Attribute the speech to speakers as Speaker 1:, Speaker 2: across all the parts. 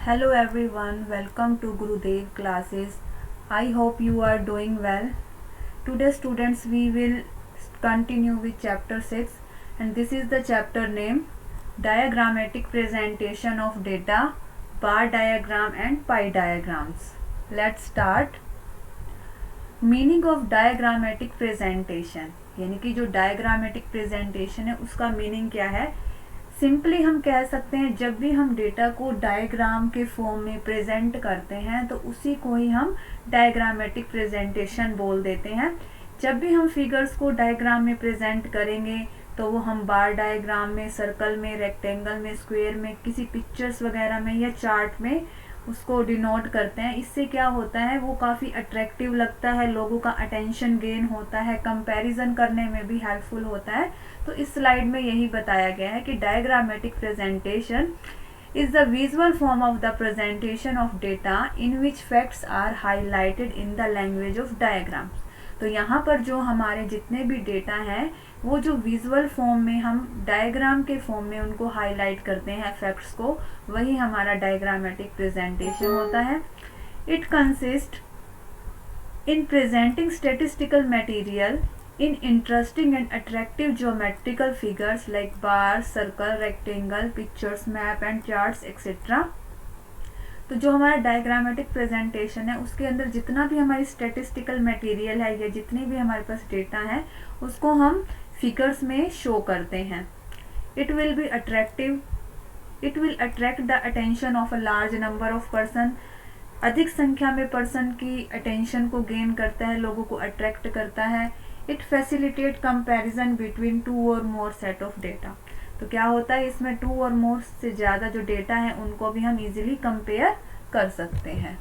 Speaker 1: Hello everyone, welcome to Gurudev classes. I hope you are doing well. Today students we will continue with chapter 6 and this is the chapter name Diagrammatic Presentation of Data, Bar Diagram and Pie Diagrams. Let's start. Meaning of diagrammatic presentation यानी कि जो diagrammatic presentation है उसका meaning क्या है। Simply हम कह सकते हैं जब भी हम डेटा को डायग्राम के फॉर्म में प्रेजेंट करते हैं तो उसी को ही हम डायग्रामेटिक प्रेजेंटेशन बोल देते हैं। जब भी हम फिगर्स को डायग्राम में प्रेजेंट करेंगे तो वो हम बार डायग्राम में, सर्कल में, रेक्टेंगल में, स्क्वायर में, किसी पिक्चर्स वगैरह में या चार्ट में उसको डिनोट करते हैं। इससे क्या होता है, वो काफ़ी अट्रैक्टिव लगता है, लोगों का अटेंशन गेन होता है, कंपैरिजन करने में भी हेल्पफुल होता है। तो इस स्लाइड में यही बताया गया है कि diagrammatic presentation is the visual form of the presentation of data in which facts are highlighted in the language of diagrams। तो यहाँ पर जो हमारे जितने भी डेटा हैं वो जो विजुअल फॉर्म में हम डायग्राम के फॉर्म में उनको हाईलाइट करते हैं फैक्ट्स को, वही हमारा डायग्रामेटिक प्रेजेंटेशन होता है। It consist in presenting statistical material in interesting and attractive geometrical figures like bars, circle, rectangle, pictures, map and charts etc। तो जो हमारा डायग्रामेटिक प्रेजेंटेशन है उसके अंदर जितना भी हमारी स्टैटिस्टिकल मटेरियल है या जितनी भी हमारे पास डेटा है उसको हम फिगर्स में शो करते हैं। It will be attractive, it will attract the attention of a large number of person. अधिक संख्या में पर्सन की अटेंशन को गेन करता है, लोगों को अट्रैक्ट करता है। It facilitate comparison between two और मोर सेट ऑफ डेटा। तो क्या होता है, इसमें टू और मोर से ज़्यादा जो डेटा है उनको भी हम इजीली कंपेयर कर सकते हैं।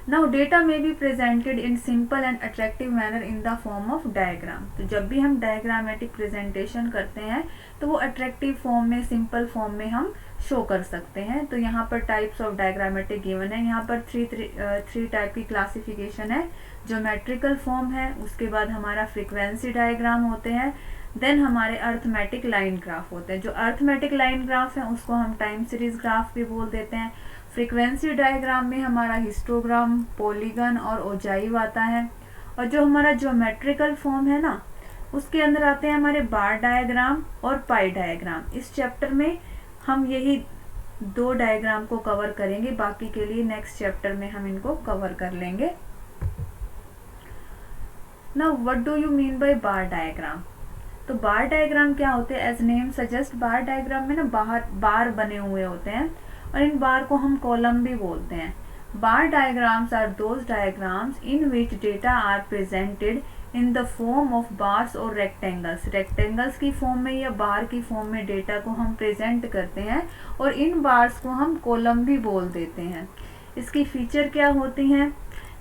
Speaker 1: नाउ डेटा में be presented in simple and attractive manner in the form of diagram. तो जब भी हम डायग्रामेटिक प्रेजेंटेशन करते हैं तो वो अट्रैक्टिव फॉर्म में, सिंपल फॉर्म में हम शो कर सकते हैं। तो यहाँ पर टाइप्स ऑफ डायग्रामेटिक गिवन है। यहाँ पर थ्री टाइप की क्लासिफिकेशन है। ज्योमेट्रिकल फॉर्म है, उसके बाद हमारा फ्रीक्वेंसी डायग्राम होते हैं, देन हमारे अर्थमेटिक लाइन ग्राफ होते हैं। जो अर्थमेटिक लाइन ग्राफ है उसको हम टाइम सीरीज ग्राफ भी बोल देते हैं। फ्रीक्वेंसी डायग्राम में हमारा हिस्टोग्राम, पॉलीगन और ओजाइव आता है। और जो हमारा ज्योमेट्रिकल फॉर्म है ना उसके अंदर आते हैं हमारे बार डायग्राम और पाई डायग्राम। इस चैप्टर में हम यही दो डायग्राम को कवर करेंगे, बाकी के लिए नेक्स्ट चैप्टर में हम इनको कवर कर लेंगे। Now what do you mean by bar diagram? तो बार डायग्राम क्या होते हैं, एज नेम सजेस्ट बार डायग्राम में ना बाहर बार बने हुए होते हैं और इन बार को हम कॉलम भी बोलते हैं। Bar diagrams are those diagrams in which data are presented in the form of bars और रेक्टेंगल्स। रेक्टेंगल्स की फॉर्म में या बार की फॉर्म में डेटा को हम प्रेजेंट करते हैं और इन बार्स को हम कॉलम भी बोल देते हैं। इसकी फीचर क्या होती हैं,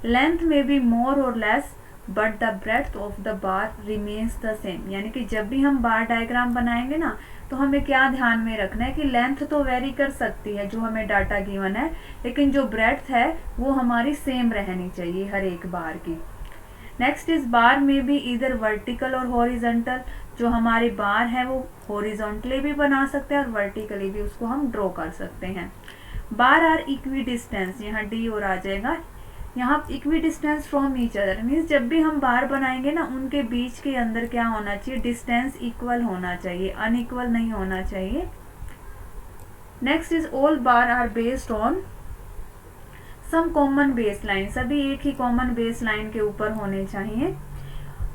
Speaker 1: लेंथ में बी मोर और less but the breadth of the bar remains the same. यानी कि जब भी हम बार डायग्राम बनाएंगे ना तो हमें क्या ध्यान में रखना है कि लेंथ तो वेरी कर सकती है जो हमें डाटा गिवन है, लेकिन जो ब्रेड्थ है वो हमारी सेम रहनी चाहिए हर एक बार की। नेक्स्ट इज बार में भी इधर वर्टिकल और हॉरिजॉन्टल। जो हमारे बार है वो हॉरिजॉन्टली भी बना सकते हैं और वर्टिकली भी उसको हम ड्रॉ कर सकते हैं। बार आर इक्वी डिस्टेंस, यहाँ डी और आ जाएगा। यहाँ equi distance from each other means जब भी हम बार बनाएंगे ना उनके बीच के अंदर क्या होना चाहिए, डिस्टेंस इक्वल होना चाहिए, अनइक्वल नहीं होना चाहिए। Next is all bar are based on some common base line. सभी एक ही कॉमन बेस लाइन के ऊपर होने चाहिए।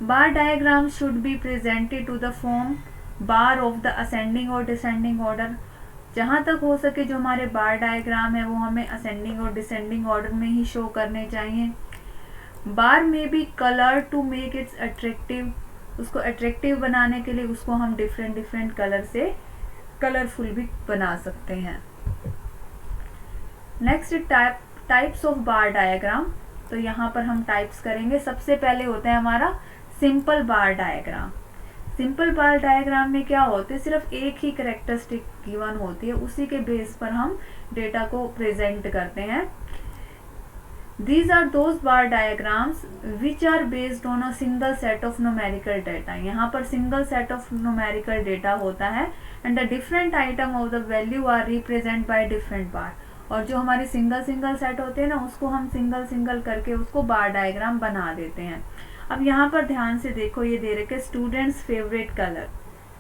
Speaker 1: Bar diagram should be presented to the form bar of the ascending और डिसेंडिंग ऑर्डर। जहाँ तक हो सके जो हमारे बार डायग्राम है वो हमें असेंडिंग और डिसेंडिंग ऑर्डर में ही शो करने चाहिए। बार में भी colour to make its attractive. उसको अट्रैक्टिव बनाने के लिए उसको हम डिफरेंट डिफरेंट कलर से कलरफुल भी बना सकते हैं। Next types of bar diagram. तो यहाँ पर हम टाइप्स करेंगे। सबसे पहले होता है हमारा सिंपल बार डायग्राम। सिंपल बार डायग्राम में क्या होते हैं, सिर्फ एक ही कैरेक्टरिस्टिक गिवन होती है, उसी के बेस पर हम डेटा को प्रेजेंट करते हैं। These are those bar diagrams which are based on a single set of numerical data. यहाँ पर single set of numerical data होता है and the different item of the value are represented by different bar. और जो हमारे single single set होते हैं ना, उसको हम सिंगल सिंगल करके उसको बार डायग्राम बना देते हैं. अब यहाँ पर ध्यान से देखो, ये दे रखे स्टूडेंट्स फेवरेट कलर.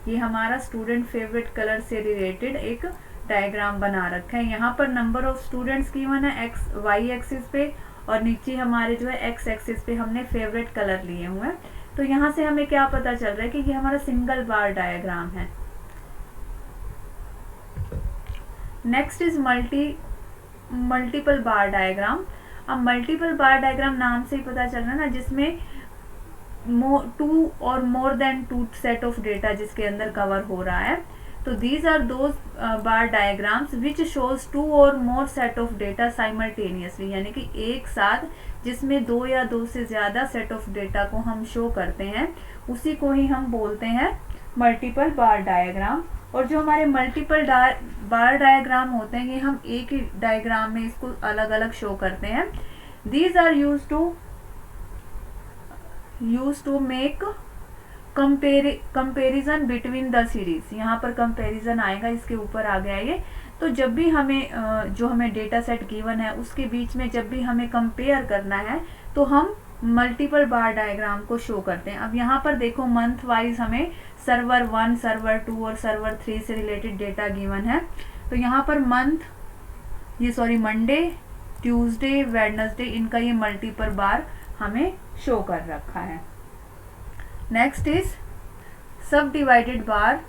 Speaker 1: ये हमारा स्टूडेंट फेवरेट कलर से रिलेटेड एक डायग्राम बना रखा है. यहाँ पर नंबर ऑफ स्टूडेंट्स गिवन है एक्स वाई एक्सिस पे, और नीचे हमारे जो है एक्स एक्सिस पे हमने फेवरेट कलर लिए हुए हैं. तो यहाँ से हमें क्या पता चल रहा है कि ये हमारा सिंगल बार डायग्राम है. Next is multiple bar diagram. अब मल्टीपल बार डायग्राम नाम से ही पता चल रहा है ना, जिसमें 2 और more than 2 set of data जिसके अंदर कवर हो रहा है. तो these are those bar diagrams which shows 2 और more set of data simultaneously, यानी कि एक साथ जिसमें 2 या 2 से ज्यादा सेट ऑफ डेटा को हम शो करते हैं, उसी को ही हम बोलते हैं मल्टीपल बार डायग्राम. और जो हमारे मल्टीपल बार डायग्राम होते हैं, ये हम एक ही डायग्राम में इसको अलग अलग शो करते हैं. These are use to make comparison between the series. यहाँ पर कंपेरिजन आएगा, इसके ऊपर आ गया ये. तो जब भी हमें जो हमें डेटा सेट गिवन है उसके बीच में जब भी हमें कंपेयर करना है, तो हम मल्टीपल बार डायग्राम को शो करते हैं. अब यहाँ पर देखो, मंथ वाइज हमें सर्वर 1, सर्वर 2 और सर्वर 3 से रिलेटेड डेटा गिवन है. तो यहाँ पर मंडे, ट्यूसडे, वेडनेसडे, इनका ये मल्टीपल बार हमें शो कर रखा है. नेक्स्ट इज सब डिवाइडेड बार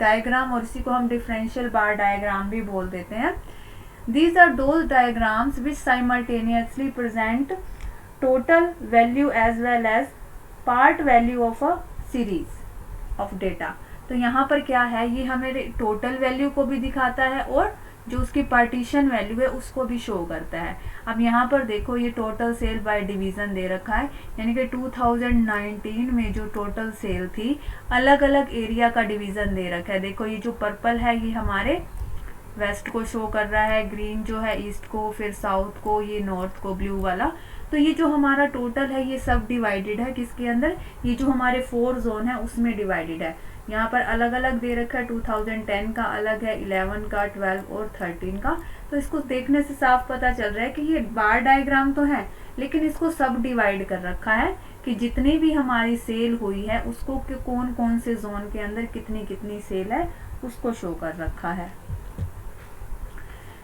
Speaker 1: डायग्राम, और इसी को हम डिफरेंशियल बार डायग्राम भी बोल देते हैं. These are those diagrams which simultaneously present total value as well as part value of a series of data. तो यहाँ पर क्या है, ये हमें टोटल वैल्यू को भी दिखाता है और जो उसकी पार्टीशन वैल्यू है उसको भी शो करता है. अब यहाँ पर देखो, ये टोटल सेल बाय डिवीजन दे रखा है, यानी कि 2019 में जो टोटल सेल थी, अलग अलग एरिया का डिवीजन दे रखा है. देखो, ये जो पर्पल है ये हमारे वेस्ट को शो कर रहा है, ग्रीन जो है ईस्ट को, फिर साउथ को, ये नॉर्थ को ब्लू वाला. तो ये जो हमारा टोटल है ये सब डिवाइडेड है किसके अंदर, ये जो हमारे 4 जोन है उसमें डिवाइडेड है. यहाँ पर अलग अलग दे रखा है, 2010 का अलग है, 11 का, 12 और 13 का. तो इसको देखने से साफ पता चल रहा है कि ये बार डायग्राम तो है, लेकिन इसको सब डिवाइड कर रखा है कि जितनी भी हमारी सेल हुई है उसको कौन कौन से जोन के अंदर कितनी कितनी सेल है उसको शो कर रखा है.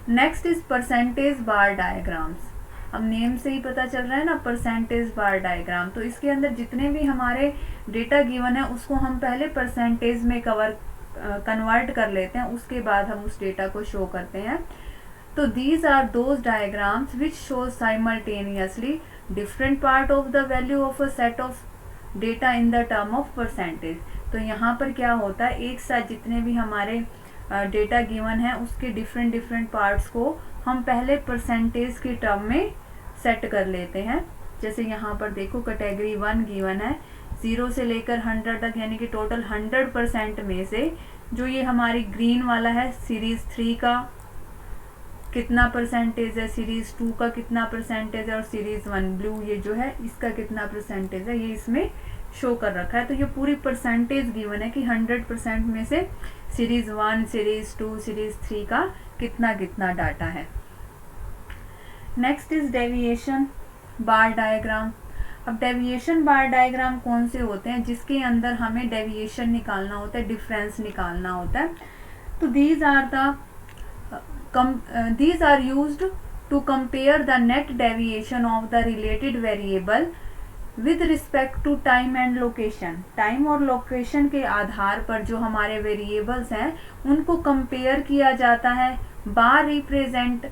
Speaker 1: Next is percentage bar diagrams. अब नेम से ही पता चल रहा है ना, परसेंटेज बार डायग्राम. तो इसके अंदर जितने भी हमारे डेटा गिवन है उसको हम पहले परसेंटेज में कन्वर्ट कर लेते हैं, उसके बाद हम उस डेटा को शो करते हैं. तो these are those diagrams which show simultaneously different part of the value of a set of data in the term of percentage. तो यहाँ पर क्या होता है, एक साथ जितने भी हमारे डेटा गिवन है उसके डिफरेंट पार्ट्स को हम पहले परसेंटेज की टर्म में सेट कर लेते हैं. जैसे यहाँ पर देखो, कैटेगरी 1 गिवन है 0 से लेकर 100 तक, यानी कि टोटल 100% में से जो ये हमारी ग्रीन वाला है, सीरीज 3 का कितना परसेंटेज है, सीरीज 2 का कितना परसेंटेज है, और सीरीज 1 ब्लू ये जो है इसका कितना परसेंटेज है, ये इसमें शो कर रखा है. तो ये पूरी परसेंटेज गिवन है कि 100% में से सीरीज 1, सीरीज 2, सीरीज 3 का कितना कितना डाटा है. Next is deviation bar diagram. अब डेविएशन बार डायग्राम कौन से होते हैं, जिसके अंदर हमें डेविएशन निकालना होता है, डिफरेंस निकालना होता है. तो these are used to compare the net deviation of the related variable with respect to time and location. Time और लोकेशन के आधार पर जो हमारे वेरिएबल्स हैं उनको कंपेयर किया जाता है. Bar represent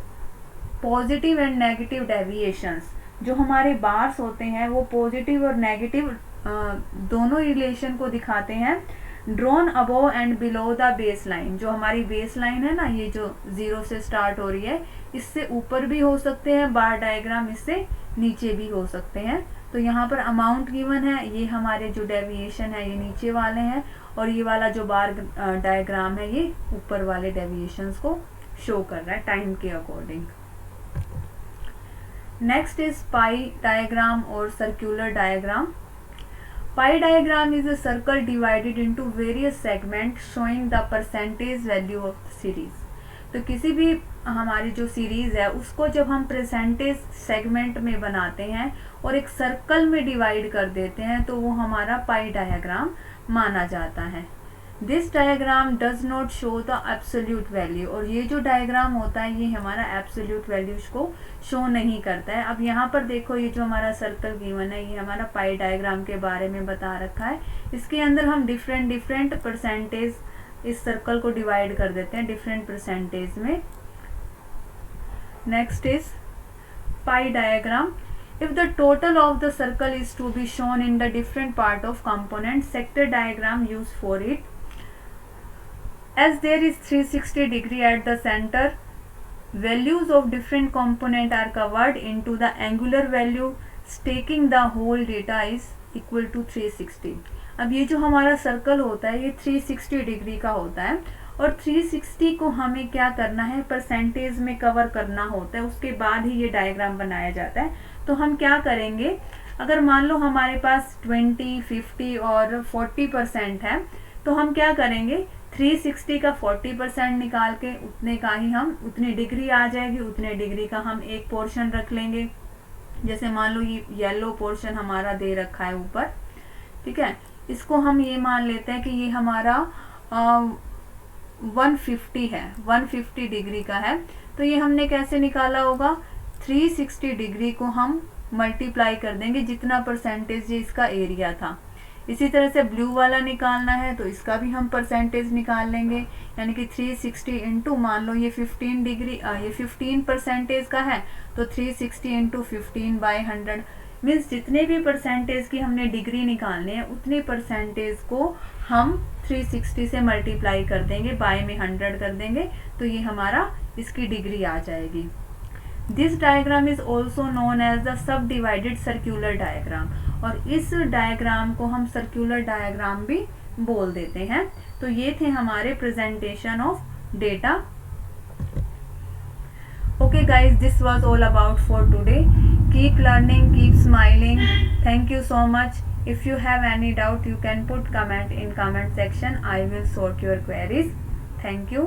Speaker 1: positive and negative deviations. जो हमारे बार्स होते हैं वो पॉजिटिव और नेगेटिव दोनों रिलेशन को दिखाते हैं. Drawn above and below the base line. जो हमारी बेस लाइन है ना, ये जो 0 से स्टार्ट हो रही है, इससे ऊपर भी हो सकते हैं बार डायग्राम, इससे नीचे भी हो सकते हैं. तो यहाँ पर अमाउंट गिवन है, ये हमारे जो डेविएशन है ये नीचे वाले हैं, और ये वाला जो बार डायग्राम है ये ऊपर वाले डेविएशंस को शो कर रहा है टाइम के according. Next is pie diagram or circular diagram. Pie diagram is a circle divided into various segments showing the percentage value of the series. तो किसी भी हमारी जो सीरीज है उसको जब हम परसेंटेज सेगमेंट में बनाते हैं और एक सर्कल में डिवाइड कर देते हैं तो वो हमारा पाई डायग्राम माना जाता है. This diagram does not show the absolute value. और ये जो डायग्राम होता है ये हमारा एब्सोल्यूट वैल्यूज को शो नहीं करता है. अब यहाँ पर देखो ये जो हमारा सर्कल गिवन है ये हमारा पाई डायग्राम के बारे में बता रखा है. इसके अंदर हम डिफरेंट परसेंटेज इस सर्कल को डिवाइड कर देते हैं डिफरेंट परसेंटेज में. Next is pi diagram. If the total of the circle is to be shown in the different part of component, sector diagram used for it. As there is 360 degree at the center, values of different component are covered into the angular value, taking the whole data is equal to 360. अब ये जो हमारा circle होता है ये 360 degree का होता है और 360 को हमें क्या करना है परसेंटेज में कवर करना होता है. उसके बाद ही ये डायग्राम बनाया जाता है. तो हम क्या करेंगे, अगर मान लो हमारे पास 20, 50 और 40% है तो हम क्या करेंगे 360 का 40% निकाल के उतने का ही हम उतनी डिग्री आ जाएगी, उतने डिग्री का हम एक पोर्शन रख लेंगे. जैसे मान लो ये येलो पोर्शन हमारा दे रखा है ऊपर, ठीक है, इसको हम ये मान लेते हैं कि ये हमारा 150 है, 150 डिग्री का है. तो ये हमने कैसे निकाला होगा, 360 डिग्री को हम मल्टीप्लाई कर देंगे जितना परसेंटेज ये इसका एरिया था. इसी तरह से ब्लू वाला निकालना है तो इसका भी हम परसेंटेज निकाल लेंगे, यानी कि 360 इंटू मान लो ये 15 डिग्री ये 15% का है तो 360 इंटू 15/100 मीन्स जितने भी परसेंटेज की हमने डिग्री निकालनी है उतनी परसेंटेज को हम 360 से मल्टीप्लाई कर देंगे, बाय में 100 कर देंगे तो ये हमारा इसकी डिग्री आ जाएगी. This diagram is also known as the subdivided circular diagram. और इस डायग्राम को हम सर्क्यूलर डायग्राम भी बोल देते हैं. तो ये थे हमारे presentation of data. Okay guys, this was all about for today. Keep learning, keep smiling. Thank you so much. If you have any doubt you can put comment in comment section. I will sort your queries. Thank you.